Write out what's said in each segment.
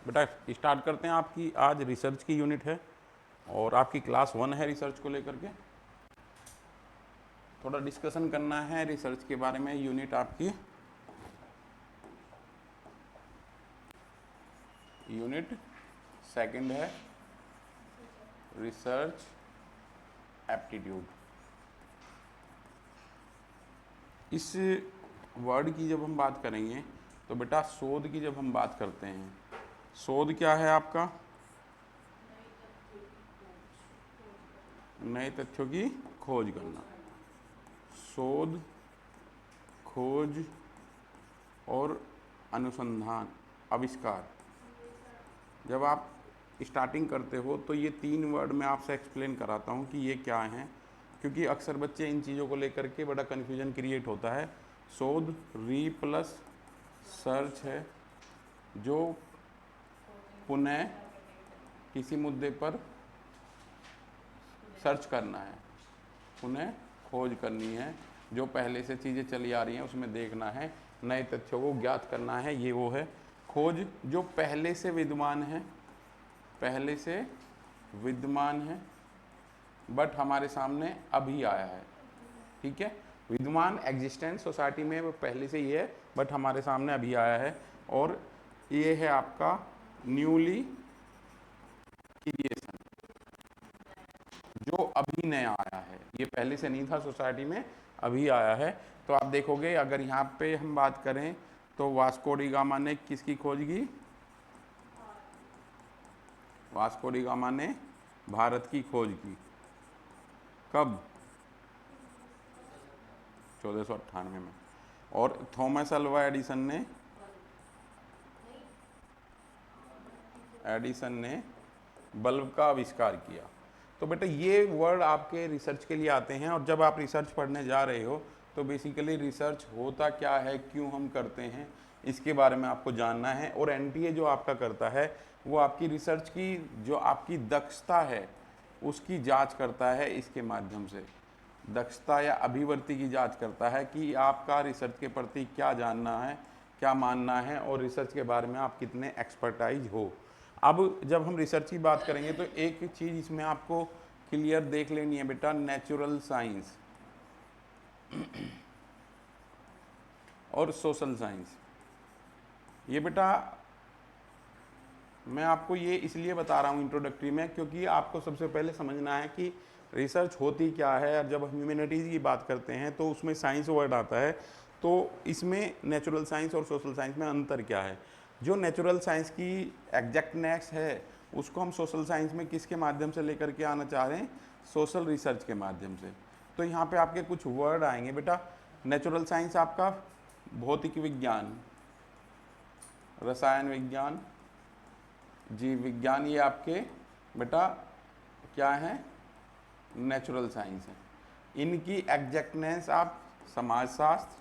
बेटा स्टार्ट करते हैं। आपकी आज रिसर्च की यूनिट है और आपकी क्लास 1 है रिसर्च को लेकर के। थोड़ा डिस्कशन करना है रिसर्च के बारे में। यूनिट आपकी यूनिट सेकंड है, रिसर्च एप्टीट्यूड। इस वर्ड की जब हम बात करेंगे तो बेटा शोध की जब हम बात करते हैं, शोध क्या है आपका? नए तथ्यों की खोज करना। शोध, खोज और अनुसंधान, आविष्कार। जब आप स्टार्टिंग करते हो तो ये 3 वर्ड मैं आपसे एक्सप्लेन कराता हूँ कि ये क्या हैं, क्योंकि अक्सर बच्चे इन चीज़ों को लेकर के बड़ा कन्फ्यूजन क्रिएट होता है। शोध री प्लस सर्च है, जो पुनः किसी मुद्दे पर सर्च करना है, पुनः खोज करनी है, जो पहले से चीज़ें चली आ रही हैं उसमें देखना है, नए तथ्यों को ज्ञात करना है, ये वो है। खोज जो पहले से विद्यमान है, पहले से विद्यमान है बट हमारे सामने अभी आया है। ठीक है, विद्यमान एग्जिस्टेंस सोसाइटी में वो पहले से ही है बट हमारे सामने अभी आया है। और ये है आपका न्यूली क्रिएशन, जो अभी नया आया है, ये पहले से नहीं था सोसाइटी में, अभी आया है। तो आप देखोगे अगर यहाँ पे हम बात करें तो वास्को डी गामा ने किसकी खोज की? वास्को डी गामा ने भारत की खोज की। कब? 1498 में। और थॉमस अल्वा एडिसन ने बल्ब का आविष्कार किया। तो बेटा ये वर्ड आपके रिसर्च के लिए आते हैं, और जब आप रिसर्च पढ़ने जा रहे हो तो बेसिकली रिसर्च होता क्या है, क्यों हम करते हैं, इसके बारे में आपको जानना है। और एनटीए जो आपका करता है वो आपकी रिसर्च की जो आपकी दक्षता है उसकी जांच करता है, इसके माध्यम से दक्षता या अभिवर्ती की जांच करता है कि आपका रिसर्च के प्रति क्या जानना है, क्या मानना है, और रिसर्च के बारे में आप कितने एक्सपर्टाइज हो। अब जब हम रिसर्च की बात करेंगे तो एक चीज़ इसमें आपको क्लियर देख लेनी है बेटा, नेचुरल साइंस और सोशल साइंस। ये बेटा मैं आपको ये इसलिए बता रहा हूँ इंट्रोडक्टरी में, क्योंकि आपको सबसे पहले समझना है कि रिसर्च होती क्या है। और जब हम ह्यूमैनिटीज़ की बात करते हैं तो उसमें साइंस वर्ड आता है, तो इसमें नेचुरल साइंस और सोशल साइंस में अंतर क्या है। जो नेचुरल साइंस की एग्जैक्टनेस है उसको हम सोशल साइंस में किसके माध्यम से लेकर के आना चाह रहे हैं? सोशल रिसर्च के माध्यम से। तो यहाँ पे आपके कुछ वर्ड आएंगे बेटा। नेचुरल साइंस आपका भौतिक विज्ञान, रसायन विज्ञान, जीव विज्ञान, ये आपके बेटा क्या है? नेचुरल साइंस है। इनकी एग्जैक्टनेस आप समाजशास्त्र,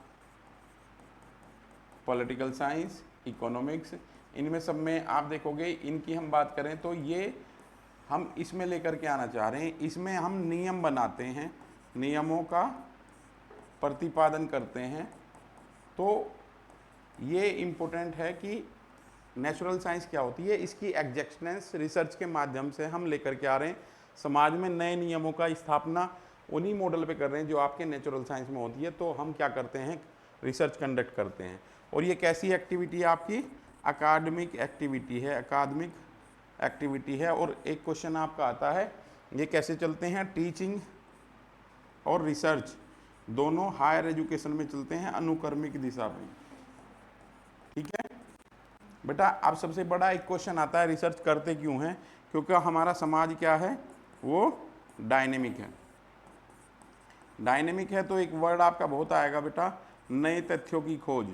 पॉलिटिकल साइंस, इकोनॉमिक्स, इनमें सब में आप देखोगे। इनकी हम बात करें तो ये हम इसमें लेकर के आना चाह रहे हैं। इसमें हम नियम बनाते हैं, नियमों का प्रतिपादन करते हैं। तो ये इम्पोर्टेंट है कि नेचुरल साइंस क्या होती है, इसकी एग्जैक्टनेस रिसर्च के माध्यम से हम लेकर के आ रहे हैं। समाज में नए नियमों का स्थापना उन्हीं मॉडल पे कर रहे हैं जो आपके नेचुरल साइंस में होती है। तो हम क्या करते हैं? रिसर्च कंडक्ट करते हैं। और ये कैसी एक्टिविटी है आपकी? अकादमिक एक्टिविटी है, अकादमिक एक्टिविटी है। और एक क्वेश्चन आपका आता है, ये कैसे चलते हैं? टीचिंग और रिसर्च दोनों हायर एजुकेशन में चलते हैं, अनुक्रमिक दिशा में। ठीक है बेटा। अब सबसे बड़ा एक क्वेश्चन आता है, रिसर्च करते क्यों हैं? क्योंकि हमारा समाज क्या है? वो डायनेमिक है। डायनेमिक है तो एक वर्ड आपका बहुत आएगा बेटा, नए तथ्यों की खोज,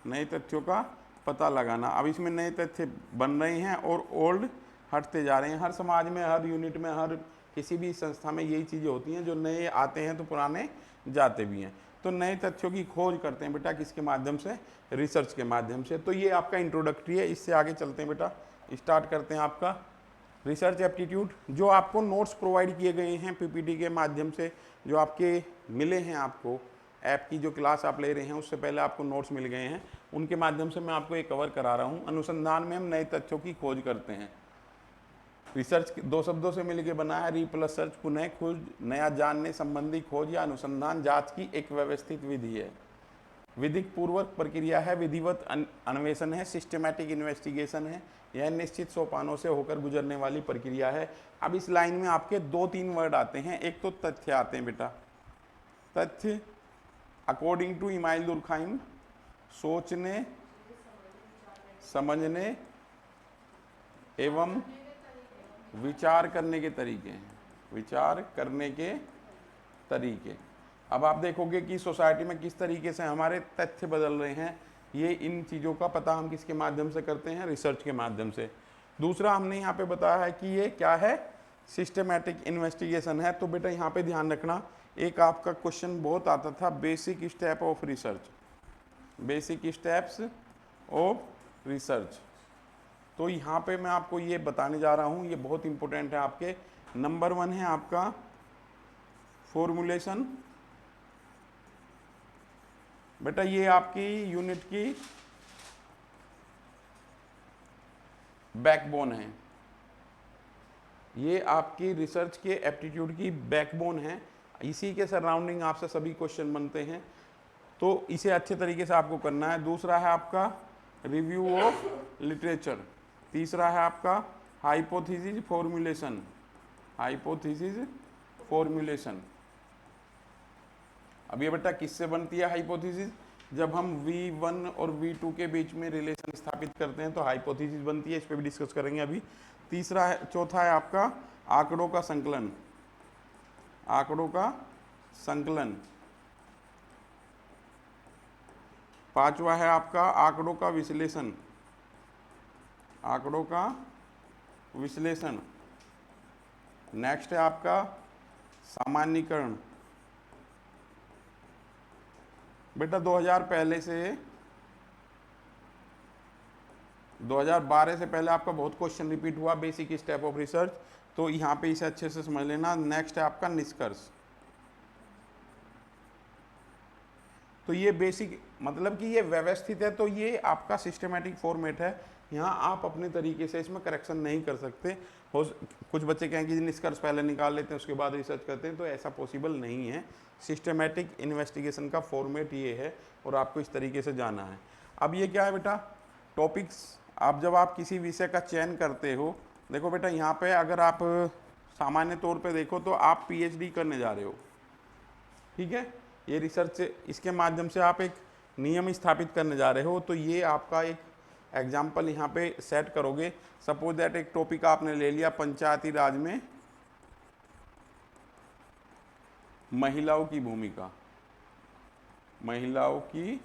नए तथ्यों का पता लगाना। अब इसमें नए तथ्य बन रहे हैं और ओल्ड हटते जा रहे हैं। हर समाज में, हर यूनिट में, हर किसी भी संस्था में यही चीज़ें होती हैं, जो नए आते हैं तो पुराने जाते भी हैं। तो नए तथ्यों की खोज करते हैं बेटा किसके माध्यम से? रिसर्च के माध्यम से। तो ये आपका इंट्रोडक्टरी है, इससे आगे चलते हैं बेटा। स्टार्ट करते हैं आपका रिसर्च एप्टीट्यूड। जो आपको नोट्स प्रोवाइड किए गए हैं पीपीटी के माध्यम से, जो आपके मिले हैं, आपको ऐप की जो क्लास आप ले रहे हैं उससे पहले आपको नोट्स मिल गए हैं, उनके माध्यम से मैं आपको ये कवर करा रहा हूँ। अनुसंधान में हम नए तथ्यों की खोज करते हैं। रिसर्च दो शब्दों से मिलकर बना है, री प्लस सर्च, पुनः खोज, नया जानने संबंधी खोज या अनुसंधान जांच की एक व्यवस्थित विधि है। विधिक पूर्वक प्रक्रिया है, विधिवत अन्वेषण है, सिस्टमैटिक इन्वेस्टिगेशन है। यह निश्चित सोपानों से होकर गुजरने वाली प्रक्रिया है। अब इस लाइन में आपके 2-3 वर्ड आते हैं। एक तो तथ्य आते हैं बेटा, तथ्य अकॉर्डिंग टू इमाइल दुर्खाइम, सोचने समझने एवं विचार करने के तरीके हैं, विचार करने के तरीके। अब आप देखोगे कि सोसाइटी में किस तरीके से हमारे तथ्य बदल रहे हैं, ये इन चीज़ों का पता हम किसके माध्यम से करते हैं, रिसर्च के माध्यम से। दूसरा हमने यहाँ पे बताया है कि ये क्या है, सिस्टमैटिक इन्वेस्टिगेशन है। तो बेटा यहाँ पे ध्यान रखना, एक आपका क्वेश्चन बहुत आता था, basic step of research, basic steps of research. तो यहाँ पे मैं आपको ये बताने जा रहा हूँ, ये बहुत इंपॉर्टेंट है आपके। नंबर 1 है आपका फॉर्मूलेशन। बेटा ये आपकी यूनिट की बैकबोन है, ये आपकी रिसर्च के एप्टीट्यूड की बैकबोन है। इसी के सराउंडिंग आपसे सभी क्वेश्चन बनते हैं, तो इसे अच्छे तरीके से आपको करना है। दूसरा है आपका रिव्यू ऑफ लिटरेचर। तीसरा है आपका हाइपोथेसिस फॉर्मुलेशन, हाइपोथेसिस फॉर्मुलेशन। अब ये बेटा किससे बनती है हाइपोथेसिस, जब हम V1 और V2 के बीच में रिलेशन स्थापित करते हैं तो हाइपोथेसिस बनती है। इस पे भी डिस्कस करेंगे अभी। तीसरा है, चौथा है आपका आंकड़ों का संकलन, आंकड़ों का संकलन। पांचवा है आपका आंकड़ों का विश्लेषण, आंकड़ों का विश्लेषण। नेक्स्ट है आपका सामान्यीकरण। बेटा 2000 पहले से 2012 से पहले आपका बहुत क्वेश्चन रिपीट हुआ, बेसिक स्टेप ऑफ रिसर्च, तो यहाँ पे इसे अच्छे से समझ लेना। नेक्स्ट है आपका निष्कर्ष। तो ये बेसिक मतलब कि ये व्यवस्थित है, तो ये आपका सिस्टमेटिक फॉर्मेट है। यहाँ आप अपने तरीके से इसमें करेक्शन नहीं कर सकते हो। कुछ बच्चे कहें कि निष्कर्ष पहले निकाल लेते हैं उसके बाद रिसर्च करते हैं, तो ऐसा पॉसिबल नहीं है। सिस्टमेटिक इन्वेस्टिगेशन का फॉर्मेट ये है और आपको इस तरीके से जाना है। अब ये क्या है बेटा, टॉपिक्स। आप जब आप किसी विषय का चयन करते हो, देखो बेटा यहाँ पे अगर आप सामान्य तौर पे देखो तो आप PhD करने जा रहे हो, ठीक है। ये रिसर्च इसके माध्यम से आप एक नियम स्थापित करने जा रहे हो, तो ये आपका एक एग्जाम्पल यहाँ पे सेट करोगे। सपोज दैट एक टॉपिक आपने ले लिया पंचायती राज में महिलाओं की भूमिका, महिलाओं की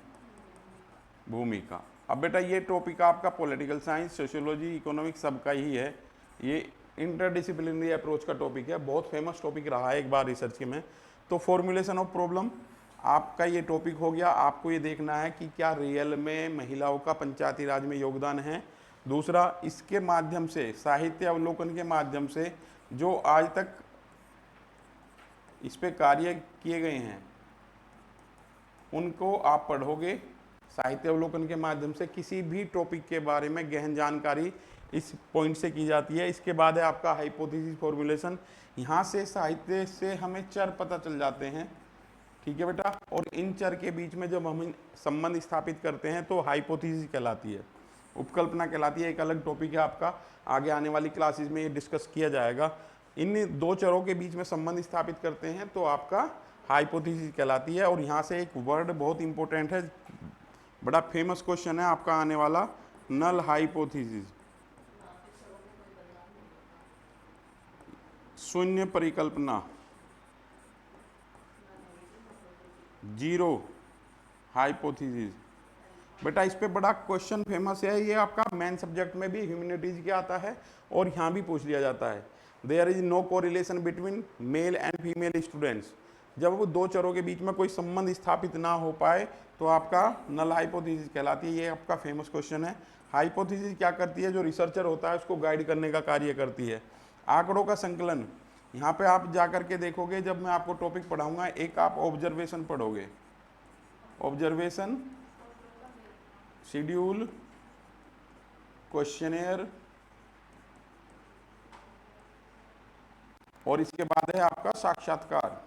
भूमिका। अब बेटा ये टॉपिक आपका पॉलिटिकल साइंस, सोशियोलॉजी, इकोनॉमिक्स सबका ही है। ये इंटरडिसिप्लिनरी अप्रोच का टॉपिक है, बहुत फेमस टॉपिक रहा है एक बार रिसर्च के में। तो फॉर्मुलेशन ऑफ प्रॉब्लम आपका ये टॉपिक हो गया। आपको ये देखना है कि क्या रियल में महिलाओं का पंचायती राज में योगदान है। दूसरा, इसके माध्यम से साहित्य अवलोकन के माध्यम से जो आज तक इस पे कार्य किए गए हैं उनको आप पढ़ोगे। साहित्य अवलोकन के माध्यम से किसी भी टॉपिक के बारे में गहन जानकारी इस पॉइंट से की जाती है। इसके बाद है आपका हाइपोथेसिस फॉर्मुलेशन। यहाँ से साहित्य से हमें चर पता चल जाते हैं, ठीक है बेटा। और इन चर के बीच में जब हम संबंध स्थापित करते हैं तो हाइपोथेसिस कहलाती है, उपकल्पना कहलाती है। एक अलग टॉपिक है आपका, आगे आने वाली क्लासेस में ये डिस्कस किया जाएगा। इन दो चरों के बीच में संबंध स्थापित करते हैं तो आपका हाइपोथेसिस कहलाती है। और यहाँ से एक वर्ड बहुत इंपॉर्टेंट है, बड़ा फेमस क्वेश्चन है आपका आने वाला, नल हाइपोथेसिस, शून्य परिकल्पना, जीरो हाइपोथेसिस। बेटा इस पे बड़ा क्वेश्चन फेमस है, ये आपका मेन सब्जेक्ट में भी ह्यूमैनिटीज के आता है और यहाँ भी पूछ लिया जाता है। There is no correlation between male and female students. जब वो दो चरों के बीच में कोई संबंध स्थापित ना हो पाए तो आपका नल हाइपोथेसिस कहलाती है। ये आपका फेमस क्वेश्चन है। हाइपोथेसिस क्या करती है, जो रिसर्चर होता है उसको गाइड करने का कार्य करती है। आंकड़ों का संकलन, यहाँ पे आप जा करके देखोगे, जब मैं आपको टॉपिक पढ़ाऊंगा, एक आप ऑब्जर्वेशन पढ़ोगे, ऑब्जर्वेशन शेड्यूल, क्वेश्चनेयर, और इसके बाद है आपका साक्षात्कार।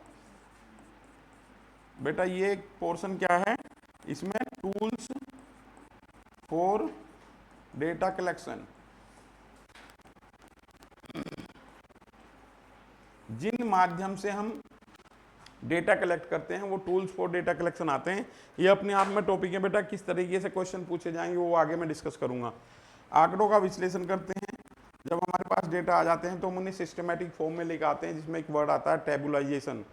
बेटा ये पोर्शन क्या है, इसमें टूल्स फॉर डेटा कलेक्शन, जिन माध्यम से हम डेटा कलेक्ट करते हैं वो टूल्स फॉर डेटा कलेक्शन आते हैं। ये अपने आप में टॉपिक है बेटा, किस तरीके से क्वेश्चन पूछे जाएंगे वो आगे मैं डिस्कस करूंगा। आंकड़ों का विश्लेषण करते हैं, जब हमारे पास डेटा आ जाते हैं तो हम उन्हें सिस्टमेटिक फॉर्म में लेकर आते हैं, जिसमें एक वर्ड आता है टेबुलाइजेशन।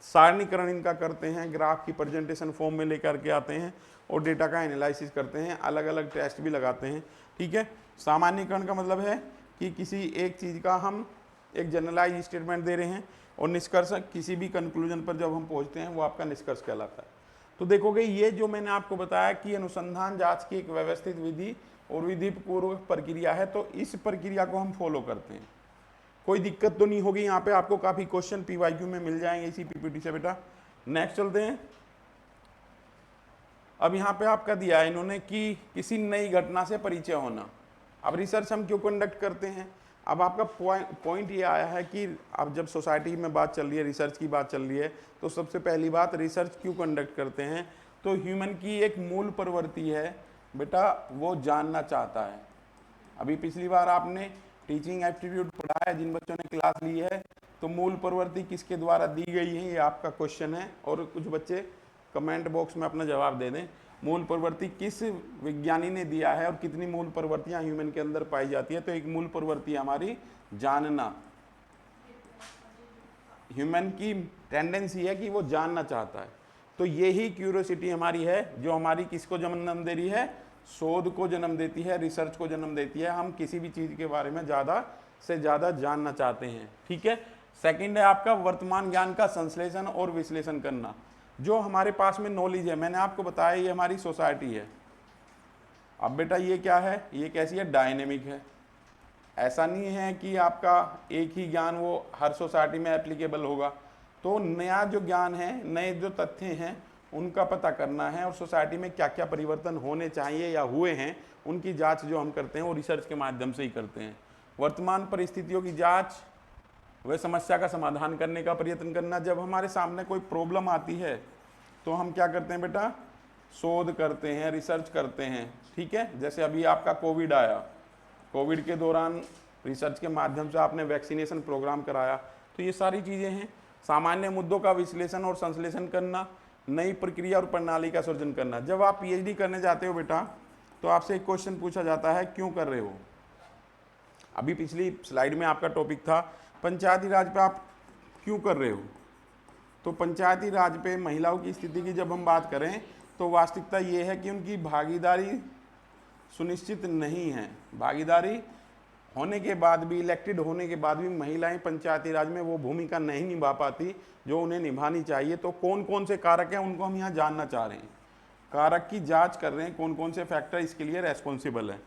सारणीकरण इनका करते हैं, ग्राफ की प्रेजेंटेशन फॉर्म में लेकर के आते हैं और डेटा का एनालिसिस करते हैं, अलग अलग टेस्ट भी लगाते हैं। ठीक है, सामान्यकरण का मतलब है कि किसी एक चीज़ का हम एक जनरलाइज स्टेटमेंट दे रहे हैं और निष्कर्ष, किसी भी कंक्लूजन पर जब हम पहुंचते हैं वो आपका निष्कर्ष कहलाता है। तो देखोगे ये जो मैंने आपको बताया कि अनुसंधान जांच की एक व्यवस्थित विधि और विधिपूर्वक प्रक्रिया है, तो इस प्रक्रिया को हम फॉलो करते हैं। कोई दिक्कत तो नहीं होगी, यहाँ पे आपको काफ़ी क्वेश्चन पीवाईक्यू में मिल जाएंगे इसी पीपीटी से बेटा। नेक्स्ट चलते हैं। अब यहाँ पे आपका दिया है इन्होंने कि किसी नई घटना से परिचय होना। अब रिसर्च हम क्यों कंडक्ट करते हैं, अब आपका पॉइंट ये आया है कि अब जब सोसाइटी में बात चल रही है, रिसर्च की बात चल रही है, तो सबसे पहली बात रिसर्च क्यों कंडक्ट करते हैं, तो ह्यूमन की एक मूल प्रवृत्ति है बेटा, वो जानना चाहता है। अभी पिछली बार आपने टीचिंग एप्टीट्यूड पढ़ा है, जिन बच्चों ने क्लास ली है, तो मूल प्रवृत्ति किसके द्वारा दी गई है, ये आपका क्वेश्चन है। और कुछ बच्चे कमेंट बॉक्स में अपना जवाब दे दें, मूल प्रवृत्ति किस विज्ञानी ने दिया है और कितनी मूल प्रवृत्तियां ह्यूमन के अंदर पाई जाती है। तो एक मूल प्रवृत्ति हमारी जानना, ह्यूमन की टेंडेंसी है कि वो जानना चाहता है। तो यही क्यूरियोसिटी हमारी है जो हमारी किसको जन्म दे रही है, शोध को जन्म देती है, रिसर्च को जन्म देती है। हम किसी भी चीज़ के बारे में ज़्यादा से ज़्यादा जानना चाहते हैं। ठीक है, सेकंड है आपका वर्तमान ज्ञान का संश्लेषण और विश्लेषण करना। जो हमारे पास में नॉलेज है, मैंने आपको बताया ये हमारी सोसाइटी है। अब बेटा ये क्या है, ये कैसी है, डायनेमिक है। ऐसा नहीं है कि आपका एक ही ज्ञान वो हर सोसाइटी में एप्लीकेबल होगा। तो नया जो ज्ञान है, नए जो तथ्य हैं, उनका पता करना है और सोसाइटी में क्या क्या परिवर्तन होने चाहिए या हुए हैं, उनकी जांच जो हम करते हैं वो रिसर्च के माध्यम से ही करते हैं। वर्तमान परिस्थितियों की जांच, वह समस्या का समाधान करने का प्रयत्न करना। जब हमारे सामने कोई प्रॉब्लम आती है तो हम क्या करते हैं बेटा, शोध करते हैं, रिसर्च करते हैं। ठीक है, जैसे अभी आपका कोविड आया, कोविड के दौरान रिसर्च के माध्यम से आपने वैक्सीनेशन प्रोग्राम कराया। तो ये सारी चीज़ें हैं। सामान्य मुद्दों का विश्लेषण और संश्लेषण करना, नई प्रक्रिया और प्रणाली का सृजन करना। जब आप पीएचडी करने जाते हो बेटा, तो आपसे एक क्वेश्चन पूछा जाता है, क्यों कर रहे हो। अभी पिछली स्लाइड में आपका टॉपिक था पंचायती राज पे आप क्यों कर रहे हो। तो पंचायती राज पे महिलाओं की स्थिति की जब हम बात करें तो वास्तविकता ये है कि उनकी भागीदारी सुनिश्चित नहीं है। भागीदारी होने के बाद भी, इलेक्टेड होने के बाद भी महिलाएं पंचायती राज में वो भूमिका नहीं निभा पाती जो उन्हें निभानी चाहिए। तो कौन कौन से कारक हैं उनको हम यहाँ जानना चाह रहे हैं, कारक की जांच कर रहे हैं, कौन कौन से फैक्टर इसके लिए रेस्पॉन्सिबल हैं।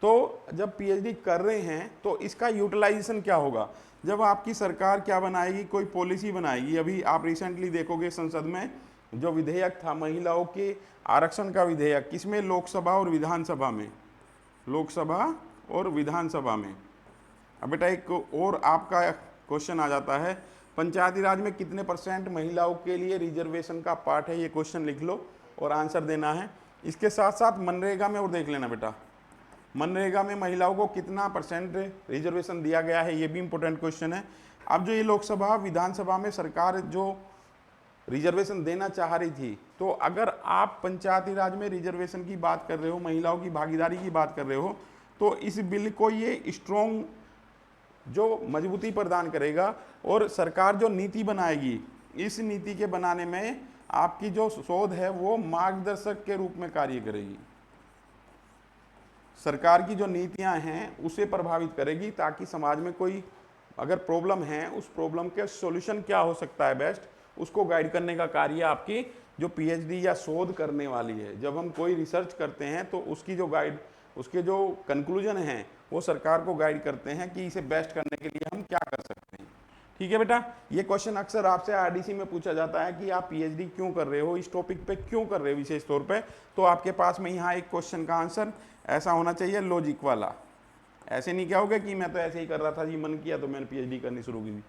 तो जब पीएचडी कर रहे हैं तो इसका यूटिलाइजेशन क्या होगा, जब आपकी सरकार क्या बनाएगी, कोई पॉलिसी बनाएगी। अभी आप रिसेंटली देखोगे संसद में जो विधेयक था महिलाओं के आरक्षण का विधेयक, किसमें, लोकसभा और विधानसभा में, लोकसभा और विधानसभा में। अब बेटा एक और आपका क्वेश्चन आ जाता है, पंचायती राज में कितने % महिलाओं के लिए रिजर्वेशन का पार्ट है, ये क्वेश्चन लिख लो और आंसर देना है। इसके साथ साथ मनरेगा में और देख लेना बेटा, मनरेगा में महिलाओं को कितना % रिजर्वेशन दिया गया है, ये भी इंपॉर्टेंट क्वेश्चन है। अब जो ये लोकसभा विधानसभा में सरकार जो रिजर्वेशन देना चाह रही थी, तो अगर आप पंचायती राज में रिजर्वेशन की बात कर रहे हो, महिलाओं की भागीदारी की बात कर रहे हो, तो इस बिल को ये स्ट्रॉन्ग जो मजबूती प्रदान करेगा और सरकार जो नीति बनाएगी, इस नीति के बनाने में आपकी जो शोध है वो मार्गदर्शक के रूप में कार्य करेगी। सरकार की जो नीतियां हैं उसे प्रभावित करेगी, ताकि समाज में कोई अगर प्रॉब्लम है, उस प्रॉब्लम के सॉल्यूशन क्या हो सकता है बेस्ट, उसको गाइड करने का कार्य आपकी जो पीएचडी या शोध करने वाली है। जब हम कोई रिसर्च करते हैं तो उसकी जो गाइड, उसके जो कंक्लूजन हैं वो सरकार को गाइड करते हैं कि इसे बेस्ट करने के लिए हम क्या कर सकते हैं। ठीक है बेटा, ये क्वेश्चन अक्सर आपसे आरडीसी में पूछा जाता है कि आप पीएचडी क्यों कर रहे हो, इस टॉपिक पे क्यों कर रहे हो विशेष तौर पे। तो आपके पास में यहाँ एक क्वेश्चन का आंसर ऐसा होना चाहिए, लॉजिक वाला। ऐसे नहीं क्या होगा कि मैं तो ऐसे ही कर रहा था जी, मन किया तो मैंने पीएचडी करनी शुरू की।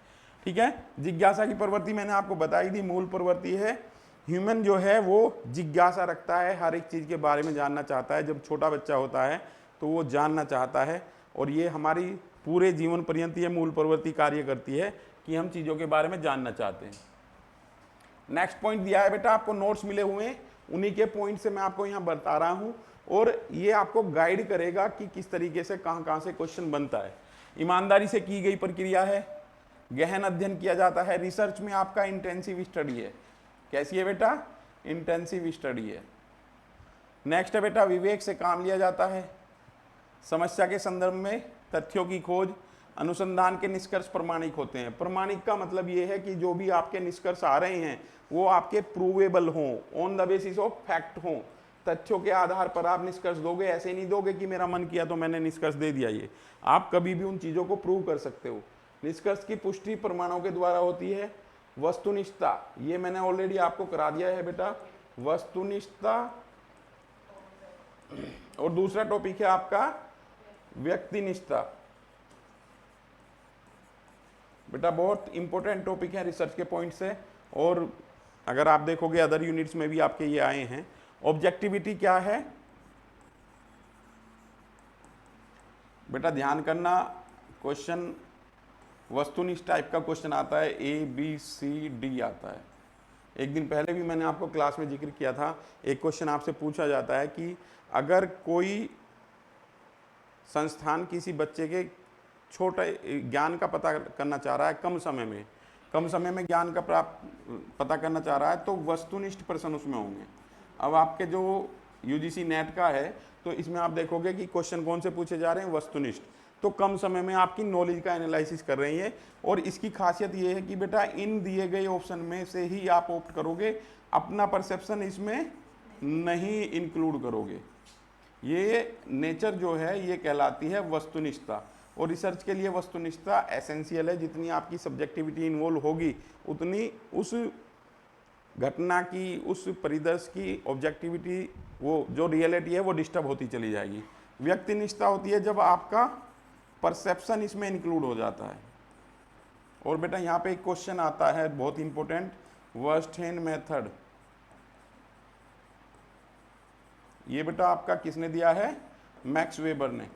ठीक है, जिज्ञासा की प्रवृत्ति मैंने आपको बताई थी, मूल प्रवृत्ति है। ह्यूमन जो है वो जिज्ञासा रखता है, हर एक चीज़ के बारे में जानना चाहता है। जब छोटा बच्चा होता है तो वो जानना चाहता है, और ये हमारी पूरे जीवन पर्यंत ये मूल प्रवृत्ति कार्य करती है कि हम चीज़ों के बारे में जानना चाहते हैं। नेक्स्ट पॉइंट दिया है बेटा, आपको नोट्स मिले हुए हैं, उन्हीं के पॉइंट से मैं आपको यहाँ बता रहा हूँ, और ये आपको गाइड करेगा कि किस तरीके से कहाँ से क्वेश्चन बनता है। ईमानदारी से की गई प्रक्रिया है, गहन अध्ययन किया जाता है, रिसर्च में आपका इंटेंसिव स्टडी है। कैसी है बेटा? इंटेंसिव स्टडी है। नेक्स्ट है बेटा, विवेक से काम लिया जाता है, समस्या के संदर्भ में तथ्यों की खोज, अनुसंधान के निष्कर्ष प्रमाणिक होते हैं। प्रमाणिक का मतलब ये है कि जो भी आपके निष्कर्ष आ रहे हैं वो आपके प्रूवेबल हों, on the basis of fact हों, तथ्यों के आधार पर आप निष्कर्ष दोगे। ऐसे नहीं दोगे कि मेरा मन किया तो मैंने निष्कर्ष दे दिया। ये आप कभी भी उन चीज़ों को प्रूव कर सकते हो। निष्कर्ष की पुष्टि प्रमाणों के द्वारा होती है। वस्तुनिष्ठता, ये मैंने ऑलरेडी आपको करा दिया है बेटा, वस्तुनिष्ठता। और दूसरा टॉपिक है आपका व्यक्तिनिष्ठता। बेटा बहुत इंपॉर्टेंट टॉपिक है रिसर्च के पॉइंट से, और अगर आप देखोगे अदर यूनिट्स में भी आपके ये आए हैं। ऑब्जेक्टिविटी क्या है बेटा? ध्यान करना, क्वेश्चन वस्तुनिष्ठ टाइप का क्वेश्चन आता है, ABCD आता है। एक दिन पहले भी मैंने आपको क्लास में जिक्र किया था, एक क्वेश्चन आपसे पूछा जाता है कि अगर कोई संस्थान किसी बच्चे के छोटे ज्ञान का पता करना चाह रहा है, कम समय में ज्ञान का पता करना चाह रहा है, तो वस्तुनिष्ठ प्रश्न उसमें होंगे। अब आपके जो UGC नेट का है तो इसमें आप देखोगे कि क्वेश्चन कौन से पूछे जा रहे हैं, वस्तुनिष्ठ। तो कम समय में आपकी नॉलेज का एनालिसिस कर रही है, और इसकी खासियत ये है कि बेटा इन दिए गए ऑप्शन में से ही आप ऑप्ट करोगे, अपना परसेप्शन इसमें नहीं इंक्लूड करोगे। ये नेचर जो है ये कहलाती है वस्तुनिष्ठता, और रिसर्च के लिए वस्तुनिष्ठता एसेंशियल है। जितनी आपकी सब्जेक्टिविटी इन्वॉल्व होगी उतनी उस घटना की, उस परिदृश्य की ऑब्जेक्टिविटी, वो जो रियलिटी है वो डिस्टर्ब होती चली जाएगी। व्यक्तिनिष्ठता होती है जब आपका परसेप्शन इसमें इंक्लूड हो जाता है। और बेटा यहाँ पे एक क्वेश्चन आता है बहुत इंपॉर्टेंट, वर्स्टहैंड मेथड। ये बेटा आपका किसने दिया है? मैक्स वेबर ने।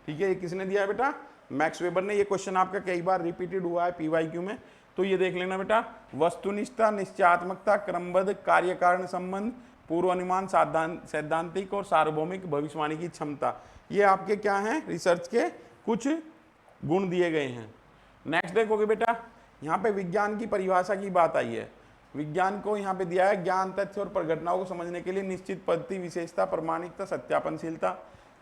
ठीक है, ये किसने दिया है बेटा? मैक्स वेबर ने। ये क्वेश्चन आपका कई बार रिपीटेड हुआ है PYQ में, तो ये देख लेना बेटा। वस्तुनिष्ठता, निश्चयात्मकता, क्रमबद्ध कार्य कारण संबंध, पूर्व अनुमान, सैद्धांतिक और सार्वभौमिक भविष्यवाणी की क्षमता, ये आपके क्या हैं? रिसर्च के कुछ गुण दिए गए हैं। नेक्स्ट देखोगे बेटा, यहाँ पे विज्ञान की परिभाषा की बात आई है। विज्ञान को यहाँ पे दिया है, ज्ञान, तथ्य और प्रघटनाओं को समझने के लिए निश्चित पद्धति, विशेषता, प्रमाणिकता, सत्यापनशीलता।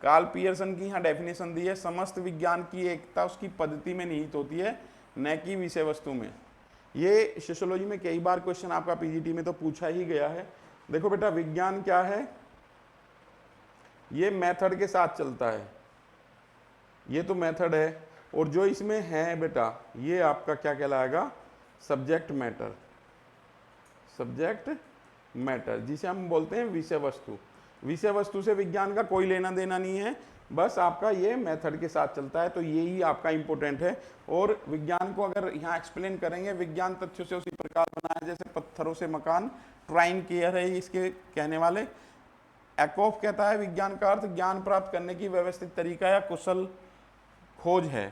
कार्ल पियर्सन की यहाँ डेफिनेशन दी है, समस्त विज्ञान की एकता उसकी पद्धति में निहित होती है, न कि विषय वस्तु में। ये सोशियोलॉजी में कई बार क्वेश्चन आपका PGT में तो पूछा ही गया है। देखो बेटा, विज्ञान क्या है? ये मेथड के साथ चलता है, ये तो मेथड है, और जो इसमें है बेटा ये आपका क्या कहलाएगा? Subject matter. सब्जेक्ट मैटर, जिसे हम बोलते हैं विषय वस्तु। विषय वस्तु से विज्ञान का कोई लेना देना नहीं है, बस आपका ये मेथड के साथ चलता है, तो ये ही आपका इंपॉर्टेंट है। और विज्ञान को अगर यहाँ एक्सप्लेन करेंगे, विज्ञान तथ्यों से उसी प्रकार बना है जैसे पत्थरों से मकान, ट्राइन केयर है इसके कहने वाले। एकॉफ कहता है विज्ञान का अर्थ ज्ञान प्राप्त करने की व्यवस्थित तरीका या कुशल खोज है।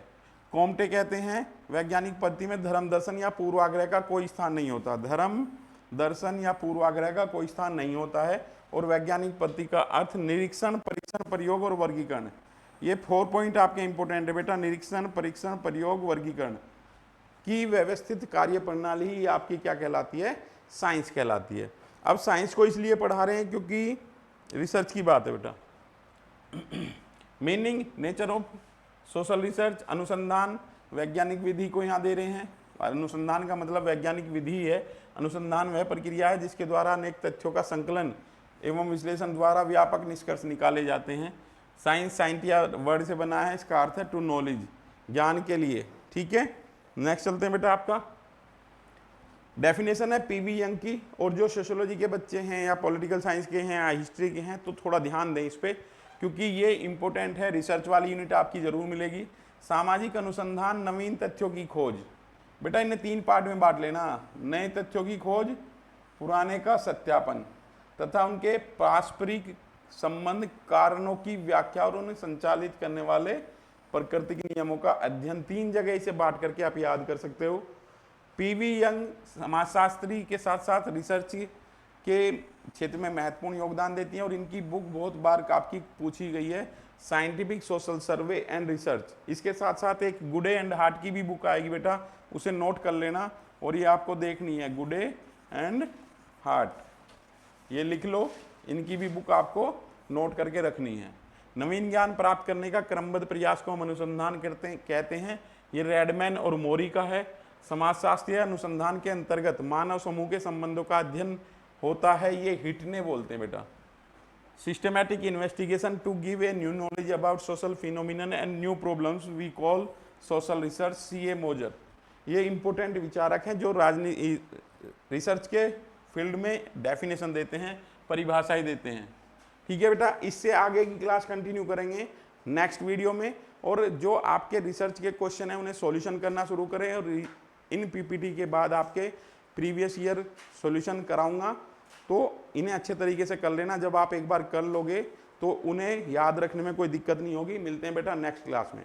कॉम्टे कहते हैं वैज्ञानिक पद्धति में धर्म, दर्शन या पूर्वाग्रह का कोई स्थान नहीं होता। धर्म, दर्शन या पूर्वाग्रह का कोई स्थान नहीं होता है, और वैज्ञानिक पद्धति का अर्थ निरीक्षण, परीक्षण, प्रयोग और वर्गीकरण। ये 4 पॉइंट आपके इंपॉर्टेंट है बेटा। निरीक्षण, परीक्षण, प्रयोग, वर्गीकरण की व्यवस्थित कार्य प्रणाली ही आपकी क्या कहलाती है? साइंस कहलाती है। अब साइंस को इसलिए पढ़ा रहे हैं क्योंकि रिसर्च की बात है बेटा। Meaning, nature of social research, अनुसंधान, वैज्ञानिक विधि को यहाँ दे रहे हैं। अनुसंधान का मतलब वैज्ञानिक विधि है। अनुसंधान वह प्रक्रिया है जिसके द्वारा अनेक तथ्यों का संकलन एवं विश्लेषण द्वारा व्यापक निष्कर्ष निकाले जाते हैं। साइंस साइंटिया वर्ड से बना है, इसका अर्थ है टू नॉलेज, ज्ञान के लिए। ठीक है, नेक्स्ट चलते हैं बेटा। आपका डेफिनेशन है पीवी यंग की, और जो सोशियोलॉजी के बच्चे हैं या पॉलिटिकल साइंस के हैं या हिस्ट्री के हैं तो थोड़ा ध्यान दें इस पर, क्योंकि ये इंपॉर्टेंट है। रिसर्च वाली यूनिट आपकी जरूर मिलेगी। सामाजिक अनुसंधान, नवीन तथ्यों की खोज। बेटा इन्हें 3 पार्ट में बांट लेना, नए तथ्यों की खोज, पुराने का सत्यापन तथा उनके पारस्परिक संबंध, कारणों की व्याख्या और उन्हें संचालित करने वाले प्राकृतिक नियमों का अध्ययन। 3 जगह इसे बांट करके आप याद कर सकते हो। पीवी यंग समाजशास्त्री के साथ साथ रिसर्च के क्षेत्र में महत्वपूर्ण योगदान देती हैं, और इनकी बुक बहुत बार आपकी पूछी गई है, scientific social survey and research. इसके साथ साथ एक गुडे एंड हार्ट की भी बुक आएगी बेटा, उसे नोट कर लेना, और ये आपको देखनी है, गुडे एंड हार्ट, ये लिख लो, इनकी भी बुक आपको नोट करके रखनी है। नवीन ज्ञान प्राप्त करने का क्रमबद्ध प्रयास को हम अनुसंधान कहते हैं, ये रेडमैन और मोरी का है। समाजशास्त्रीय अनुसंधान के अंतर्गत मानव समूह के संबंधों का अध्ययन होता है, ये हिटने बोलते हैं बेटा। Systematic investigation to give a new knowledge about social phenomenon and new problems we call social research, C A Moser. ये इंपॉर्टेंट विचारक हैं जो रिसर्च के फील्ड में डेफिनेशन देते हैं, परिभाषाएं देते हैं। ठीक है बेटा, इससे आगे की क्लास कंटिन्यू करेंगे नेक्स्ट वीडियो में, और जो आपके रिसर्च के क्वेश्चन हैं उन्हें सॉल्यूशन करना शुरू करें, और इन पीपीटी के बाद आपके प्रीवियस ईयर सॉल्यूशन कराऊंगा, तो इन्हें अच्छे तरीके से कर लेना। जब आप एक बार कर लोगे तो उन्हें याद रखने में कोई दिक्कत नहीं होगी। मिलते हैं बेटा नेक्स्ट क्लास में।